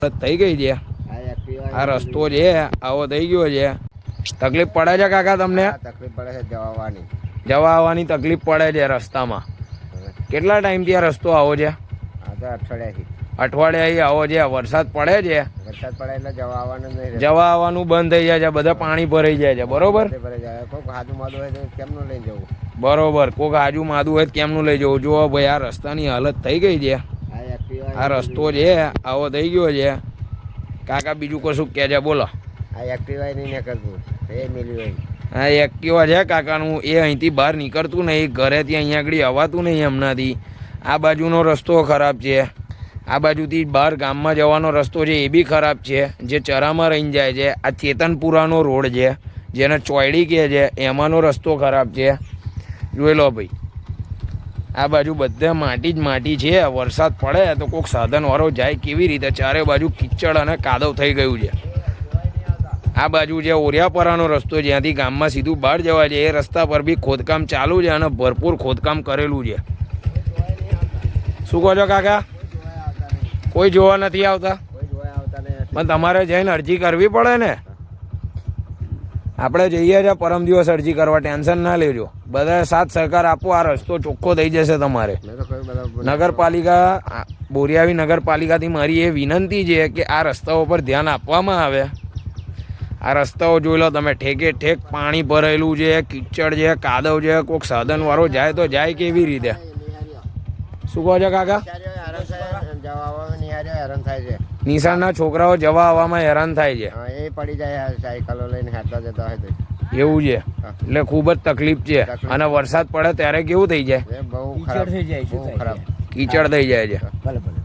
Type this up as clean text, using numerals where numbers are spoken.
થઈ ગઈ છે આ રસ્તો છે આવો થઈ ગયો છે તકલીફ પડે છે કાકા તમને તકલીફ પડે છે જવા આવવાની તકલીફ પડે છે રસ્તામાં કેટલા ટાઈમથી આ રસ્તો આવો છે અઠવાડિયાથી આવો છે વરસાદ પડે છે એટલે જવા આવવાનું બંધ થઈ જાય છે બધા પાણી ભરાઈ જાય છે બરોબર કેમનું લઈ જવું બરોબર કોઈક આજુ માદું હોય કેમનું લઈ જવું જુઓ ભાઈ આ રસ્તાની હાલત થઈ ગઈ છે આ રસ્તો છે આવો થઈ ગયો છે કાકા બીજું કશું કે છે બોલો આ એક્ટિવા નહીં કરતું એ મિલી હોય હા એક્ટિવા છે કાકાનું એ અહીંથી બહાર નીકળતું નહીં ઘરેથી અહીંયા આગળ અવાતું નહીં હમણાંથી આ બાજુનો રસ્તો ખરાબ છે આ બાજુથી બહાર ગામમાં જવાનો રસ્તો છે એ બી ખરાબ છે જે ચરામાં રહીને જાય છે આ ચેતનપુરાનો રોડ છે જેને ચોયડી કહે છે એમાંનો રસ્તો ખરાબ છે જોઈ લો ભાઈ આ બાજુ બધે માટી જ માટી છે વરસાદ પડે તો કોઈક સાધનવાળો જાય કેવી રીતે ચારે બાજુ કિચડ અને કાદવ થઈ ગયું છે આ બાજુ જે ઓરિયાપરાનો રસ્તો જ્યાંથી ગામમાં સીધું બહાર જવા છે એ રસ્તા પર બી ખોદકામ ચાલુ છે અને ભરપૂર ખોદકામ કરેલું છે શું કહો છો કાકા કોઈ જોવા નથી આવતા પણ તમારે જઈને અરજી કરવી પડે ને આપણે જઈએ છીએ પરમ દિવસ અરજી કરવા ટેન્શન ના લેજો બધા સાથ સહકાર આપો આ રસ્તો ચોખ્ખો થઈ જશે તમારે નગરપાલિકા બોરિયાવી નગરપાલિકાથી મારી એ વિનંતી છે કે આ રસ્તાઓ પર ધ્યાન આપવામાં આવે આ રસ્તાઓ જોઈ લો તમે ઠેકે ઠેક પાણી ભરેલું છે કિચડ છે કાદવ છે કોઈક સાધનવાળો જાય તો જાય કેવી રીતે શું કહો છો કાકા હેરાન થાય છે નિશાળના છોકરાઓ જવા આવવામાં હેરાન થાય છે એ પડી જાય સાયકલો લઈને હેરતા જતા હોય તો એવું છે એટલે ખૂબ જ તકલીફ છે અને વરસાદ પડે ત્યારે કેવું થઈ જાય બહુ ખરાબ થઈ જાય કીચડ થઈ જાય છે ભલે ભલે